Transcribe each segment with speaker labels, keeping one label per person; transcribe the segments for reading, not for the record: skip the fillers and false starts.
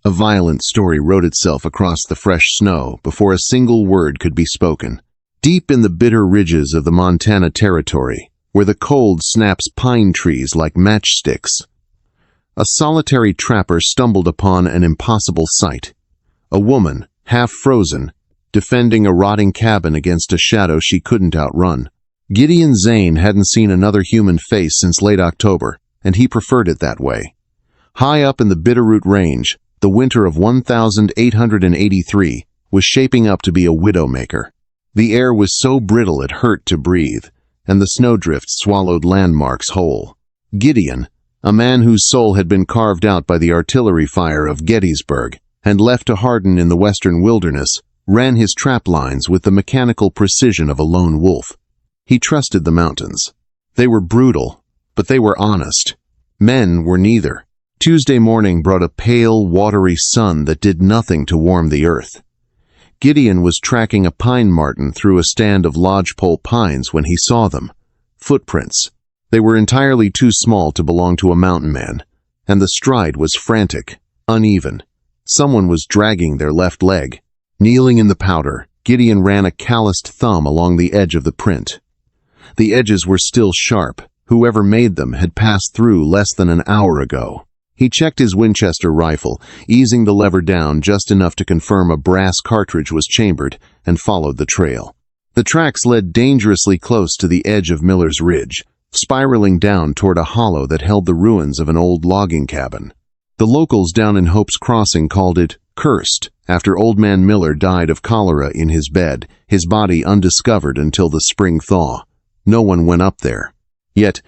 Speaker 1: A violent story wrote itself across the fresh snow before a single word could be spoken. Deep in the bitter ridges of the Montana Territory, where the cold snaps pine trees like matchsticks, a solitary trapper stumbled upon an impossible sight. A woman, half frozen, defending a rotting cabin against a shadow she couldn't outrun. Gideon Zane hadn't seen another human face since late October, and he preferred it that way. High up in the Bitterroot Range, the winter of 1883 was shaping up to be a widowmaker. The air was so brittle it hurt to breathe, and the snowdrift swallowed landmarks whole. Gideon, a man whose soul had been carved out by the artillery fire of Gettysburg and left to harden in the western wilderness, ran his trap lines with the mechanical precision of a lone wolf. He trusted the mountains. They were brutal, but they were honest. Men were neither. Tuesday morning brought a pale, watery sun that did nothing to warm the earth. Gideon was tracking a pine marten through a stand of lodgepole pines when he saw them. Footprints. They were entirely too small to belong to a mountain man, and the stride was frantic, uneven. Someone was dragging their left leg. Kneeling in the powder, Gideon ran a calloused thumb along the edge of the print. The edges were still sharp. Whoever made them had passed through less than an hour ago. He checked his Winchester rifle, easing the lever down just enough to confirm a brass cartridge was chambered, and followed the trail. The tracks led dangerously close to the edge of Miller's Ridge, spiraling down toward a hollow that held the ruins of an old logging cabin. The locals down in Hope's Crossing called it cursed, after Old Man Miller died of cholera in his bed, his body undiscovered until the spring thaw. No one went up there. Yet,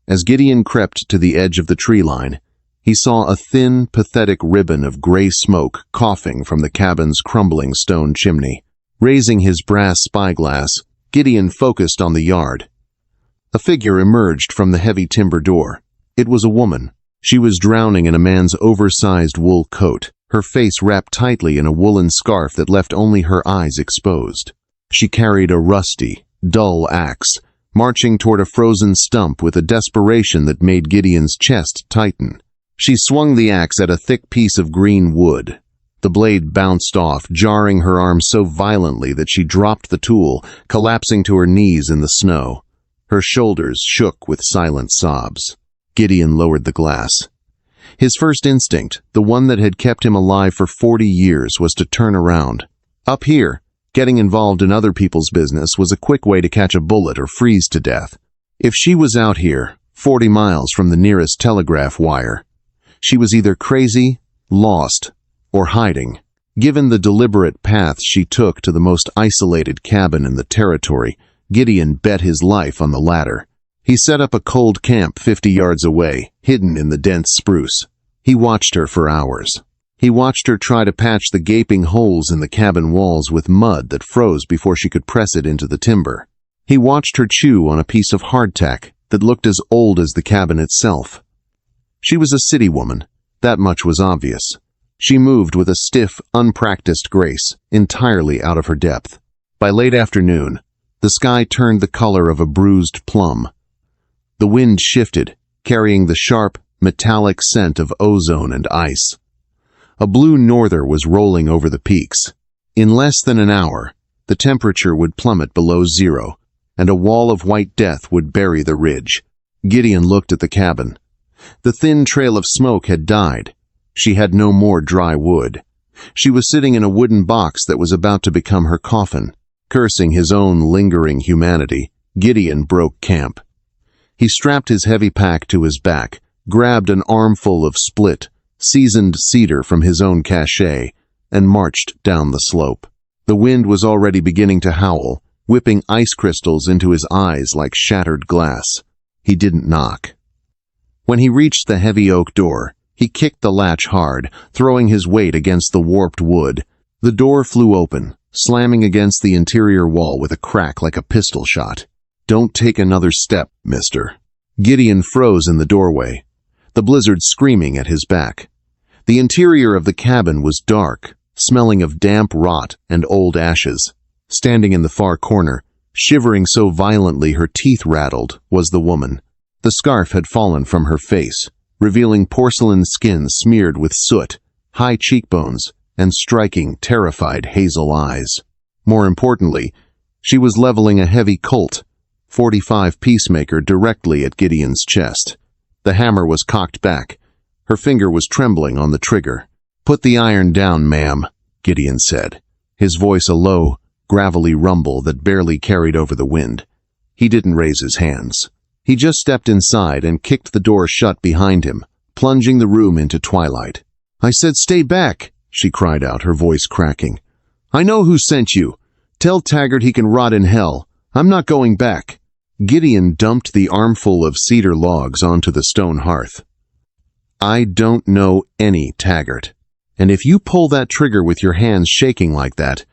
Speaker 1: as Gideon crept to the edge of the tree line, he saw a thin, pathetic ribbon of gray smoke coughing from the cabin's crumbling stone chimney. Raising his brass spyglass, Gideon focused on the yard. A figure emerged from the heavy timber door. It was a woman. She was drowning in a man's oversized wool coat, her face wrapped tightly in a woolen scarf that left only her eyes exposed. She carried a rusty, dull axe, marching toward a frozen stump with a desperation that made Gideon's chest tighten. She swung the axe at a thick piece of green wood. The blade bounced off, jarring her arm so violently that she dropped the tool, collapsing to her knees in the snow. Her shoulders shook with silent sobs. Gideon lowered the glass. His first instinct, the one that had kept him alive for 40 years, was to turn around. Up here, getting involved in other people's business was a quick way to catch a bullet or freeze to death. If she was out here, 40 miles from the nearest telegraph wire, she was either crazy, lost, or hiding. Given the deliberate path she took to the most isolated cabin in the territory, Gideon bet his life on the latter. He set up a cold camp 50 yards away, hidden in the dense spruce. He watched her for hours. He watched her try to patch the gaping holes in the cabin walls with mud that froze before she could press it into the timber. He watched her chew on a piece of hardtack that looked as old as the cabin itself. She was a city woman. That much was obvious. She moved with a stiff, unpracticed grace, entirely out of her depth. By late afternoon, the sky turned the color of a bruised plum. The wind shifted, carrying the sharp, metallic scent of ozone and ice. A blue norther was rolling over the peaks. In less than an hour, the temperature would plummet below zero, and a wall of white death would bury the ridge. Gideon looked at the cabin. The thin trail of smoke had died. She had no more dry wood. She was sitting in a wooden box that was about to become her coffin. Cursing his own lingering humanity, Gideon broke camp. He strapped his heavy pack to his back, grabbed an armful of split, seasoned cedar from his own cache, and marched down the slope. The wind was already beginning to howl, whipping ice crystals into his eyes like shattered glass. He didn't knock. When he reached the heavy oak door, he kicked the latch hard, throwing his weight against the warped wood. The door flew open, slamming against the interior wall with a crack like a pistol shot. "Don't take another step, mister." Gideon froze in the doorway, the blizzard screaming at his back. The interior of the cabin was dark, smelling of damp rot and old ashes. Standing in the far corner, shivering so violently her teeth rattled, was the woman. The scarf had fallen from her face, revealing porcelain skin smeared with soot, high cheekbones, and striking, terrified hazel eyes. More importantly, she was leveling a heavy Colt .45 Peacemaker directly at Gideon's chest. The hammer was cocked back. Her finger was trembling on the trigger. "Put the iron down, ma'am," Gideon said, his voice a low, gravelly rumble that barely carried over the wind. He didn't raise his hands. He just stepped inside and kicked the door shut behind him, plunging the room into twilight. "I said stay back," she cried out, her voice cracking. "I know who sent you. Tell Taggart he can rot in hell. I'm not going back." Gideon dumped the armful of cedar logs onto the stone hearth. "I don't know any Taggart. And if you pull that trigger with your hands shaking like that,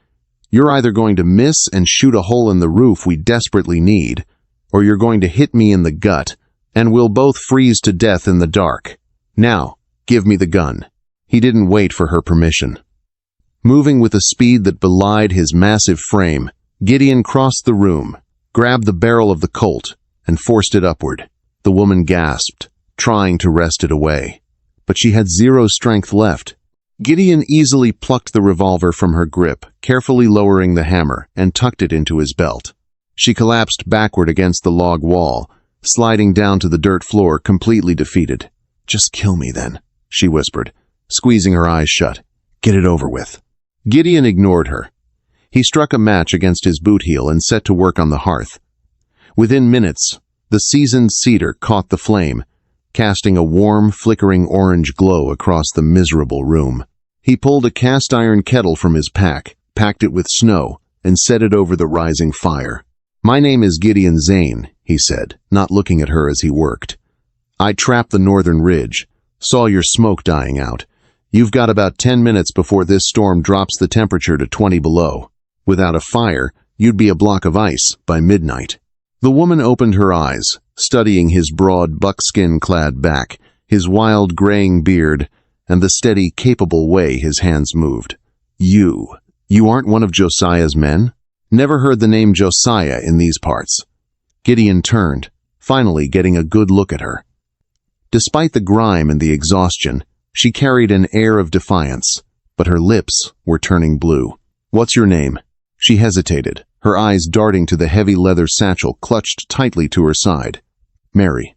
Speaker 1: you're either going to miss and shoot a hole in the roof we desperately need, or you're going to hit me in the gut, and we'll both freeze to death in the dark. Now, give me the gun." He didn't wait for her permission. Moving with a speed that belied his massive frame, Gideon crossed the room, grabbed the barrel of the Colt, and forced it upward. The woman gasped, trying to wrest it away. But she had zero strength left. Gideon easily plucked the revolver from her grip, carefully lowering the hammer, and tucked it into his belt. She collapsed backward against the log wall, sliding down to the dirt floor, completely defeated. "Just kill me then," she whispered, squeezing her eyes shut. "Get it over with." Gideon ignored her. He struck a match against his boot heel and set to work on the hearth. Within minutes, the seasoned cedar caught the flame, casting a warm, flickering orange glow across the miserable room. He pulled a cast-iron kettle from his pack, packed it with snow, and set it over the rising fire. "My name is Gideon Zane," he said, not looking at her as he worked. "I trapped the northern ridge, saw your smoke dying out. You've got about 10 minutes before this storm drops the temperature to 20 below. Without a fire, you'd be a block of ice by midnight." The woman opened her eyes, studying his broad buckskin-clad back, his wild graying beard, and the steady, capable way his hands moved. You aren't one of Josiah's men?" "Never heard the name Josiah in these parts." Gideon turned, finally getting a good look at her. Despite the grime and the exhaustion, she carried an air of defiance, but her lips were turning blue. "What's your name?" She hesitated, her eyes darting to the heavy leather satchel clutched tightly to her side. "Mary.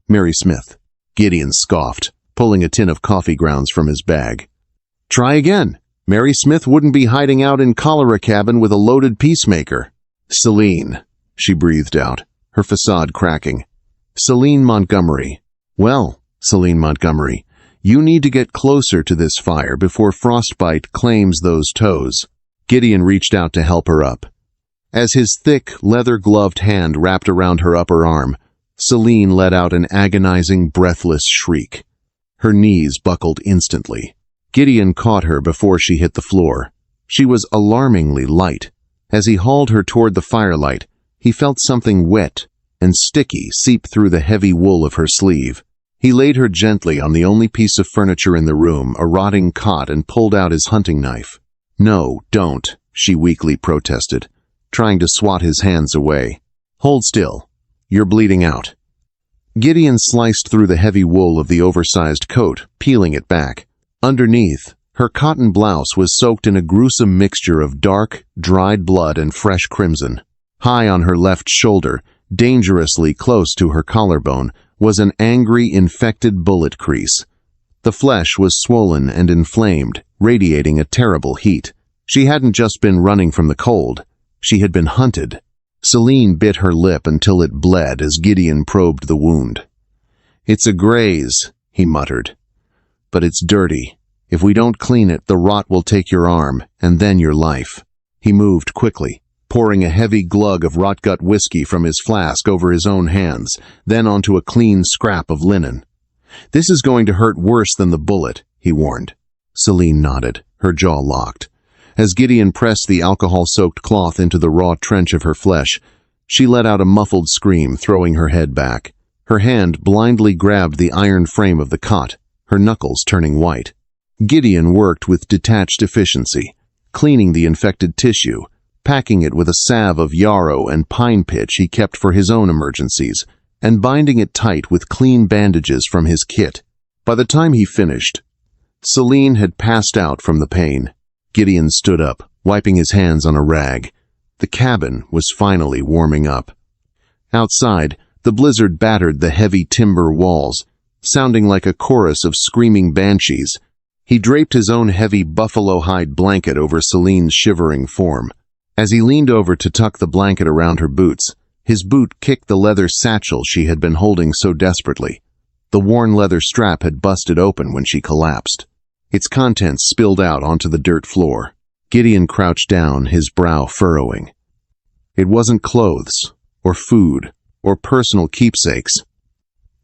Speaker 1: Mary Smith." Gideon scoffed, pulling a tin of coffee grounds from his bag. "Try again. Mary Smith wouldn't be hiding out in cholera cabin with a loaded peacemaker." "Celine," she breathed out, her facade cracking. "Celine Montgomery." "Well, Celine Montgomery, you need to get closer to this fire before frostbite claims those toes." Gideon reached out to help her up. As his thick, leather-gloved hand wrapped around her upper arm, Celine let out an agonizing, breathless shriek. Her knees buckled instantly. Gideon caught her before she hit the floor. She was alarmingly light. As he hauled her toward the firelight, he felt something wet and sticky seep through the heavy wool of her sleeve. He laid her gently on the only piece of furniture in the room, a rotting cot, and pulled out his hunting knife. "No, don't," she weakly protested, trying to swat his hands away. "Hold still. You're bleeding out." Gideon sliced through the heavy wool of the oversized coat, peeling it back. Underneath, her cotton blouse was soaked in a gruesome mixture of dark, dried blood and fresh crimson. High on her left shoulder, dangerously close to her collarbone, was an angry, infected bullet crease. The flesh was swollen and inflamed, radiating a terrible heat. She hadn't just been running from the cold. She had been hunted. Celine bit her lip until it bled as Gideon probed the wound. "It's a graze," he muttered. "But it's dirty. If we don't clean it, the rot will take your arm, and then your life." He moved quickly, pouring a heavy glug of rot-gut whiskey from his flask over his own hands, then onto a clean scrap of linen. "This is going to hurt worse than the bullet," he warned. Celine nodded, her jaw locked. As Gideon pressed the alcohol-soaked cloth into the raw trench of her flesh, she let out a muffled scream, throwing her head back. Her hand blindly grabbed the iron frame of the cot, her knuckles turning white. Gideon worked with detached efficiency, cleaning the infected tissue, packing it with a salve of yarrow and pine pitch he kept for his own emergencies, and binding it tight with clean bandages from his kit. By the time he finished, Celine had passed out from the pain. Gideon stood up, wiping his hands on a rag. The cabin was finally warming up. Outside, the blizzard battered the heavy timber walls, sounding like a chorus of screaming banshees. He draped his own heavy buffalo hide blanket over Celine's shivering form. As he leaned over to tuck the blanket around her boots, his boot kicked the leather satchel she had been holding so desperately. The worn leather strap had busted open when she collapsed. Its contents spilled out onto the dirt floor. Gideon crouched down, his brow furrowing. It wasn't clothes, or food, or personal keepsakes.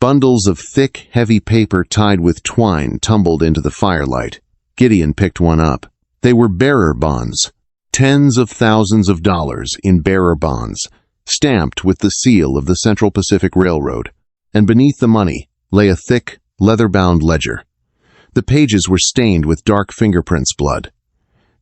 Speaker 1: Bundles of thick, heavy paper tied with twine tumbled into the firelight. Gideon picked one up. They were bearer bonds. Tens of thousands of dollars in bearer bonds, stamped with the seal of the Central Pacific Railroad, and beneath the money lay a thick, leather-bound ledger. The pages were stained with dark fingerprints blood.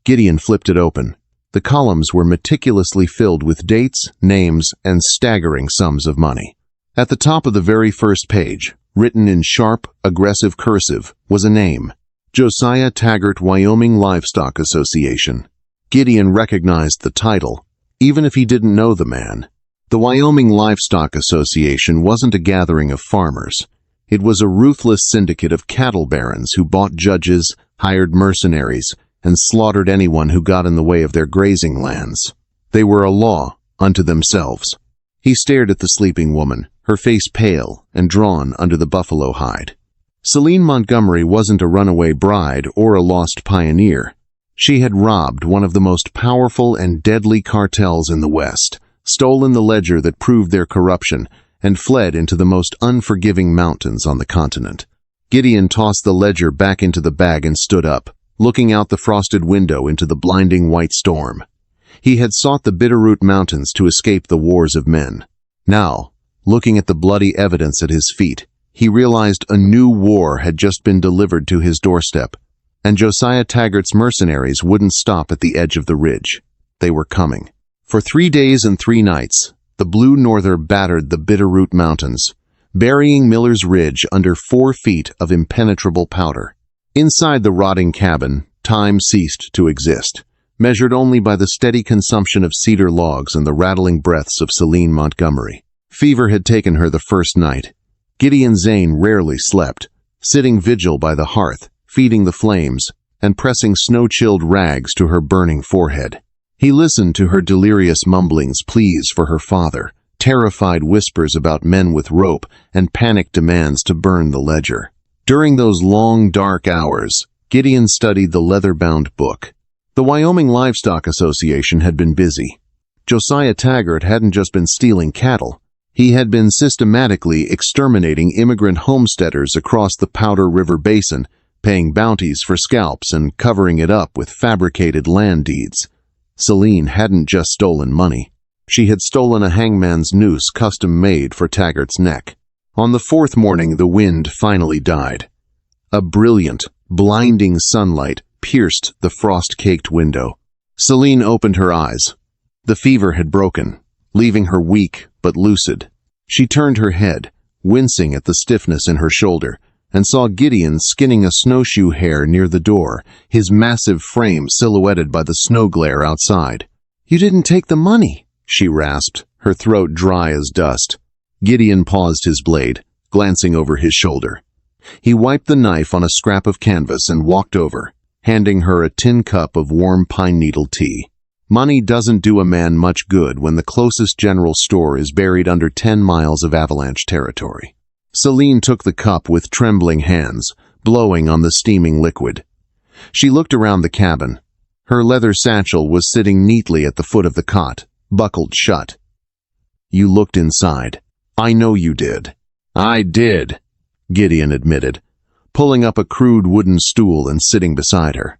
Speaker 1: Gideon flipped it open. The columns were meticulously filled with dates, names, and staggering sums of money. At the top of the very first page, written in sharp, aggressive cursive, was a name: Josiah Taggart, Wyoming Livestock Association. Gideon recognized the title, even if he didn't know the man. The Wyoming Livestock Association wasn't a gathering of farmers. It was a ruthless syndicate of cattle barons who bought judges, hired mercenaries, and slaughtered anyone who got in the way of their grazing lands. They were a law unto themselves. He stared at the sleeping woman, her face pale and drawn under the buffalo hide. Celine Montgomery wasn't a runaway bride or a lost pioneer. She had robbed one of the most powerful and deadly cartels in the West, stolen the ledger that proved their corruption, and fled into the most unforgiving mountains on the continent. Gideon tossed the ledger back into the bag and stood up, looking out the frosted window into the blinding white storm. He had sought the Bitterroot Mountains to escape the wars of men. Now, looking at the bloody evidence at his feet, he realized a new war had just been delivered to his doorstep, and Josiah Taggart's mercenaries wouldn't stop at the edge of the ridge. They were coming. For 3 days and 3 nights, the Blue Norther battered the Bitterroot Mountains, burying Miller's Ridge under 4 feet of impenetrable powder. Inside the rotting cabin, time ceased to exist, measured only by the steady consumption of cedar logs and the rattling breaths of Celine Montgomery. Fever had taken her the first night. Gideon Zane rarely slept, sitting vigil by the hearth, feeding the flames, and pressing snow-chilled rags to her burning forehead. He listened to her delirious mumblings, pleas for her father, terrified whispers about men with rope, and panicked demands to burn the ledger. During those long, dark hours, Gideon studied the leather-bound book. The Wyoming Livestock Association had been busy. Josiah Taggart hadn't just been stealing cattle. He had been systematically exterminating immigrant homesteaders across the Powder River Basin, paying bounties for scalps and covering it up with fabricated land deeds. Celine hadn't just stolen money. She had stolen a hangman's noose custom-made for Taggart's neck. On the 4th morning, the wind finally died. A brilliant, blinding sunlight pierced the frost-caked window. Celine opened her eyes. The fever had broken, leaving her weak but lucid. She turned her head, wincing at the stiffness in her shoulder, and saw Gideon skinning a snowshoe hare near the door, his massive frame silhouetted by the snow glare outside. "You didn't take the money," she rasped, her throat dry as dust. Gideon paused his blade, glancing over his shoulder. He wiped the knife on a scrap of canvas and walked over, handing her a tin cup of warm pine needle tea. Money doesn't do a man much good when the closest general store is buried under 10 miles of avalanche territory. Celine took the cup with trembling hands, blowing on the steaming liquid. She looked around the cabin. Her leather satchel was sitting neatly at the foot of the cot, buckled shut. "You looked inside." "I know you did." "I did," Gideon admitted, pulling up a crude wooden stool and sitting beside her.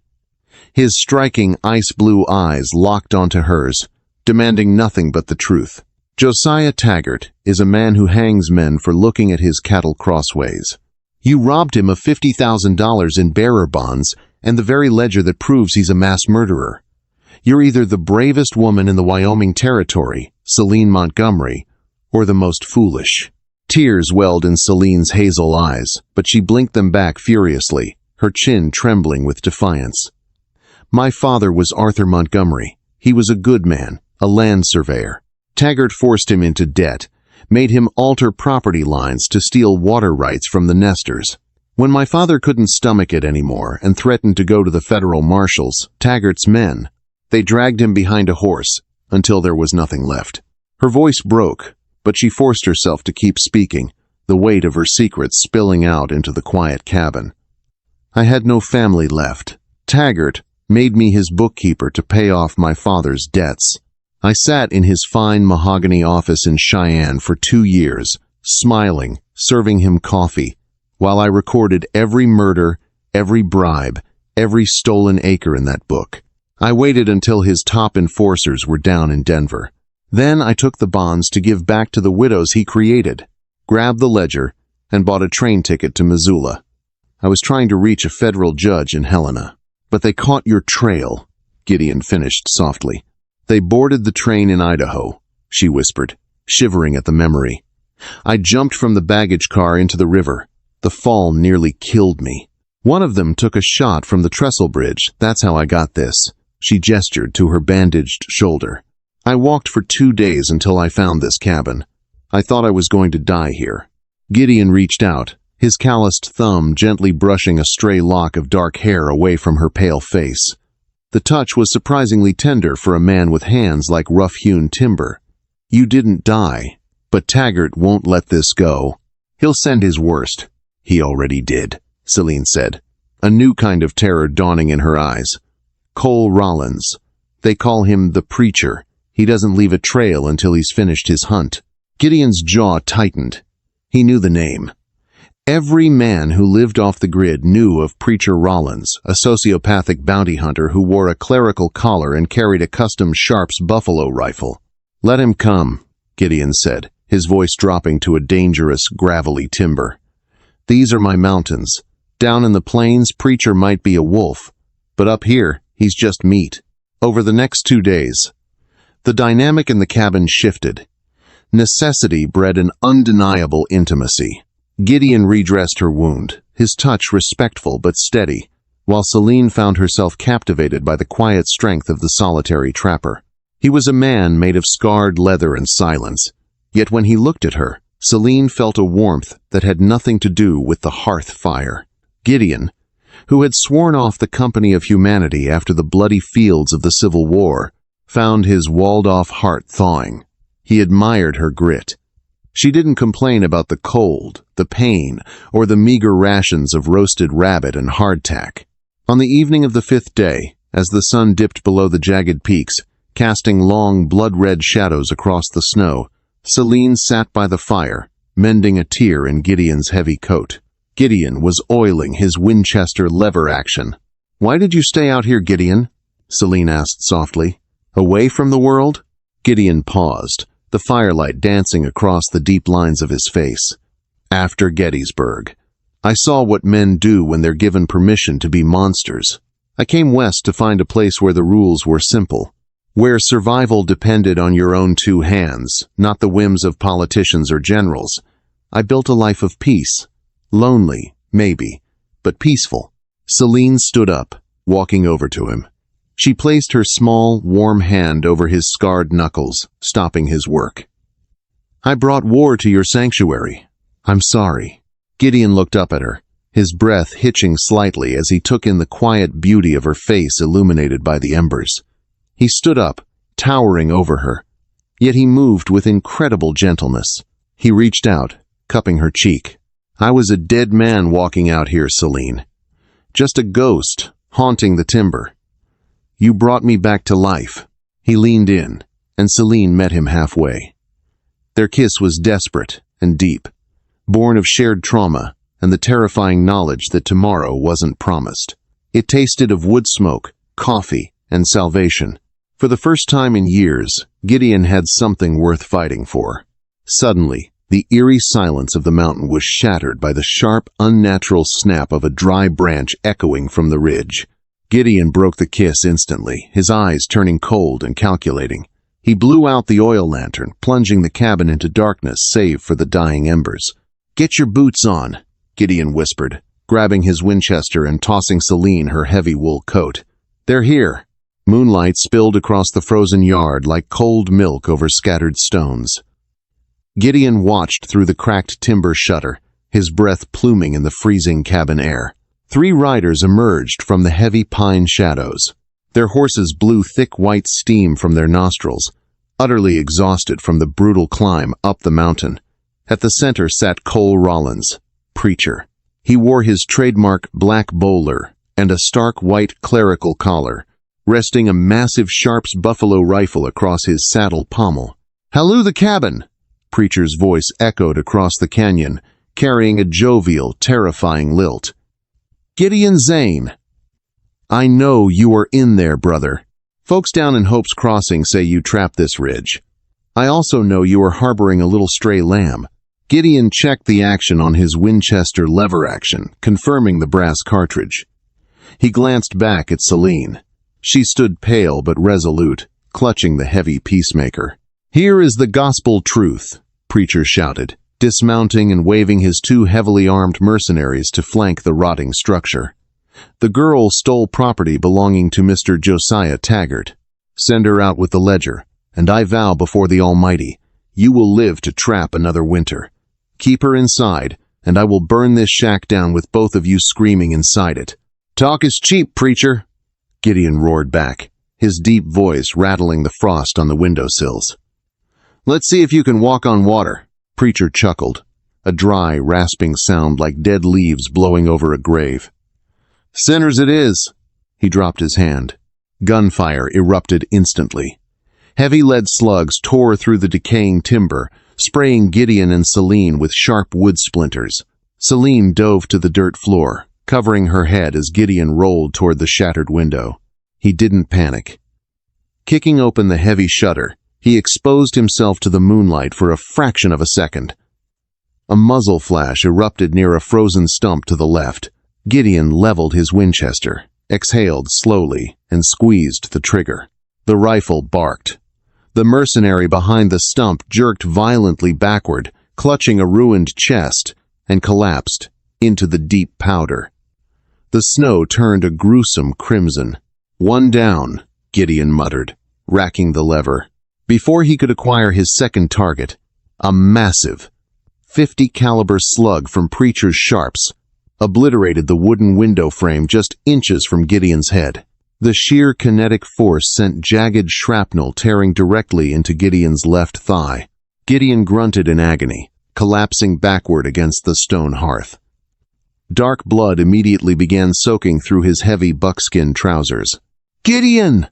Speaker 1: His striking ice-blue eyes locked onto hers, demanding nothing but the truth. "Josiah Taggart is a man who hangs men for looking at his cattle crossways. You robbed him of $50,000 in bearer bonds and the very ledger that proves he's a mass murderer. You're either the bravest woman in the Wyoming Territory, Celine Montgomery, or the most foolish." Tears welled in Celine's hazel eyes, but she blinked them back furiously, her chin trembling with defiance. "My father was Arthur Montgomery. He was a good man, a land surveyor. Taggart forced him into debt, made him alter property lines to steal water rights from the nesters. When my father couldn't stomach it anymore and threatened to go to the federal marshals, Taggart's men, they dragged him behind a horse until there was nothing left." Her voice broke, but she forced herself to keep speaking, the weight of her secrets spilling out into the quiet cabin. "I had no family left. Taggart made me his bookkeeper to pay off my father's debts. I sat in his fine mahogany office in Cheyenne for 2 years, smiling, serving him coffee, while I recorded every murder, every bribe, every stolen acre in that book. I waited until his top enforcers were down in Denver. Then I took the bonds to give back to the widows he created, grabbed the ledger, and bought a train ticket to Missoula. I was trying to reach a federal judge in Helena. But they caught your trail," Gideon finished softly. "They boarded the train in Idaho," she whispered, shivering at the memory. "I jumped from the baggage car into the river. The fall nearly killed me. One of them took a shot from the trestle bridge. That's how I got this." She gestured to her bandaged shoulder. "I walked for 2 days until I found this cabin. I thought I was going to die here." Gideon reached out, his calloused thumb gently brushing a stray lock of dark hair away from her pale face. The touch was surprisingly tender for a man with hands like rough-hewn timber. "You didn't die, but Taggart won't let this go. He'll send his worst." "He already did," Celine said, a new kind of terror dawning in her eyes. "Cole Rollins. They call him the Preacher. He doesn't leave a trail until he's finished his hunt." Gideon's jaw tightened. He knew the name. Every man who lived off the grid knew of Preacher Rollins, a sociopathic bounty hunter who wore a clerical collar and carried a custom Sharps buffalo rifle. "Let him come," Gideon said, his voice dropping to a dangerous, gravelly timbre. "These are my mountains. Down in the plains, Preacher might be a wolf, but up here, he's just meat." Over the next 2 days, the dynamic in the cabin shifted. Necessity bred an undeniable intimacy. Gideon redressed her wound, his touch respectful but steady, while Celine found herself captivated by the quiet strength of the solitary trapper. He was a man made of scarred leather and silence, yet when he looked at her, Celine felt a warmth that had nothing to do with the hearth fire. Gideon, who had sworn off the company of humanity after the bloody fields of the Civil War, found his walled-off heart thawing. He admired her grit. She didn't complain about the cold, the pain, or the meager rations of roasted rabbit and hardtack. On the evening of the 5th day, as the sun dipped below the jagged peaks, casting long, blood-red shadows across the snow, Celine sat by the fire, mending a tear in Gideon's heavy coat. Gideon was oiling his Winchester lever action. "Why did you stay out here, Gideon?" Celine asked softly. "Away from the world?" Gideon paused, the firelight dancing across the deep lines of his face. "After Gettysburg. I saw what men do when they're given permission to be monsters. I came west to find a place where the rules were simple, where survival depended on your own 2 hands, not the whims of politicians or generals. I built a life of peace. Lonely, maybe, but peaceful." Celine stood up, walking over to him. She placed her small, warm hand over his scarred knuckles, stopping his work. "I brought war to your sanctuary. I'm sorry." Gideon looked up at her, his breath hitching slightly as he took in the quiet beauty of her face illuminated by the embers. He stood up, towering over her, yet he moved with incredible gentleness. He reached out, cupping her cheek. "I was a dead man walking out here, Celine. Just a ghost, haunting the timber. You brought me back to life." He leaned in, and Celine met him halfway. Their kiss was desperate and deep, born of shared trauma and the terrifying knowledge that tomorrow wasn't promised. It tasted of wood smoke, coffee, and salvation. For the first time in years, Gideon had something worth fighting for. Suddenly, the eerie silence of the mountain was shattered by the sharp, unnatural snap of a dry branch echoing from the ridge. Gideon broke the kiss instantly, his eyes turning cold and calculating. He blew out the oil lantern, plunging the cabin into darkness save for the dying embers. "Get your boots on," Gideon whispered, grabbing his Winchester and tossing Celine her heavy wool coat. "They're here." Moonlight spilled across the frozen yard like cold milk over scattered stones. Gideon watched through the cracked timber shutter, his breath pluming in the freezing cabin air. 3 riders emerged from the heavy pine shadows. Their horses blew thick white steam from their nostrils, utterly exhausted from the brutal climb up the mountain. At the center sat Cole Rollins, preacher. He wore his trademark black bowler and a stark white clerical collar, resting a massive Sharps buffalo rifle across his saddle pommel. "Halloo the cabin!" Preacher's voice echoed across the canyon, carrying a jovial, terrifying lilt. "Gideon Zane. I know you are in there, brother. Folks down in Hope's Crossing say you trapped this ridge. I also know you are harboring a little stray lamb." Gideon checked the action on his Winchester lever action, confirming the brass cartridge. He glanced back at Celine. She stood pale but resolute, clutching the heavy peacemaker. "Here is the gospel truth," Preacher shouted, dismounting and waving his 2 heavily armed mercenaries to flank the rotting structure. "The girl stole property belonging to Mr. Josiah Taggart. Send her out with the ledger, and I vow before the Almighty, you will live to trap another winter. Keep her inside, and I will burn this shack down with both of you screaming inside it." "Talk is cheap, Preacher," Gideon roared back, his deep voice rattling the frost on the windowsills. "Let's see if you can walk on water," Preacher chuckled, a dry, rasping sound like dead leaves blowing over a grave. "Sinners it is." He dropped his hand. Gunfire erupted instantly. Heavy lead slugs tore through the decaying timber, spraying Gideon and Celine with sharp wood splinters. Celine dove to the dirt floor, covering her head as Gideon rolled toward the shattered window. He didn't panic. Kicking open the heavy shutter, he exposed himself to the moonlight for a fraction of a second. A muzzle flash erupted near a frozen stump to the left. Gideon leveled his Winchester, exhaled slowly, and squeezed the trigger. The rifle barked. The mercenary behind the stump jerked violently backward, clutching a ruined chest, and collapsed into the deep powder. The snow turned a gruesome crimson. "One down," Gideon muttered, racking the lever. Before he could acquire his second target, a massive 50 caliber slug from Preacher's Sharps obliterated the wooden window frame just inches from Gideon's head. The sheer kinetic force sent jagged shrapnel tearing directly into Gideon's left thigh. Gideon grunted in agony, collapsing backward against the stone hearth. Dark blood immediately began soaking through his heavy buckskin trousers. "Gideon!"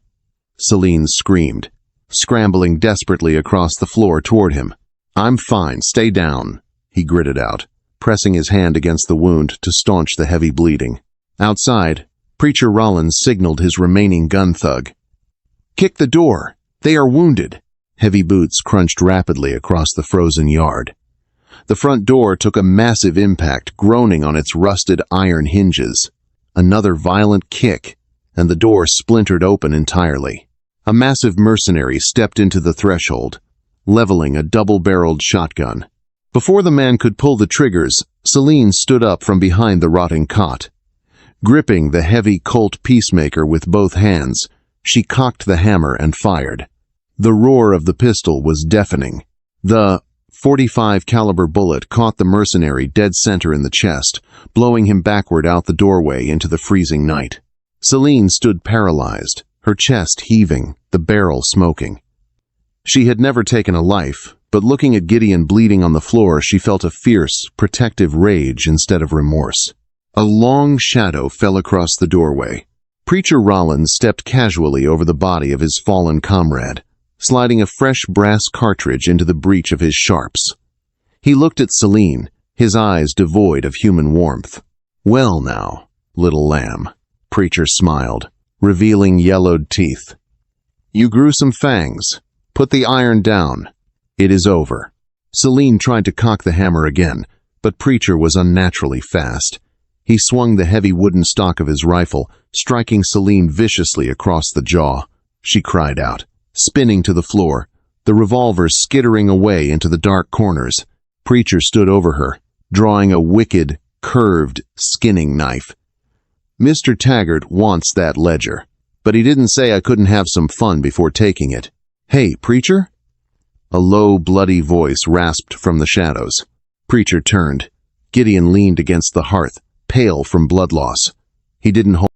Speaker 1: Celine screamed, scrambling desperately across the floor toward him. "I'm fine, stay down," he gritted out, pressing his hand against the wound to staunch the heavy bleeding. Outside, Preacher Rollins signaled his remaining gun thug. "Kick the door! They are wounded!" Heavy boots crunched rapidly across the frozen yard. The front door took a massive impact, groaning on its rusted iron hinges. Another violent kick, and the door splintered open entirely. A massive mercenary stepped into the threshold, leveling a double-barreled shotgun. Before the man could pull the triggers, Celine stood up from behind the rotting cot. Gripping the heavy Colt Peacemaker with both hands, she cocked the hammer and fired. The roar of the pistol was deafening. The .45 caliber bullet caught the mercenary dead center in the chest, blowing him backward out the doorway into the freezing night. Celine stood paralyzed, her chest heaving, the barrel smoking. She had never taken a life, but looking at Gideon bleeding on the floor, she felt a fierce, protective rage instead of remorse. A long shadow fell across the doorway. Preacher Rollins stepped casually over the body of his fallen comrade, sliding a fresh brass cartridge into the breech of his Sharps. He looked at Celine, his eyes devoid of human warmth. "Well now, little lamb," Preacher smiled, revealing yellowed teeth. "You grew some fangs. Put the iron down. It is over." Celine tried to cock the hammer again, but Preacher was unnaturally fast. He swung the heavy wooden stock of his rifle, striking Celine viciously across the jaw. She cried out, spinning to the floor, the revolver skittering away into the dark corners. Preacher stood over her, drawing a wicked, curved, skinning knife. "Mr. Taggart wants that ledger, but he didn't say I couldn't have some fun before taking it. Hey, preacher?" A low, bloody voice rasped from the shadows. Preacher turned. Gideon leaned against the hearth, pale from blood loss. He didn't hold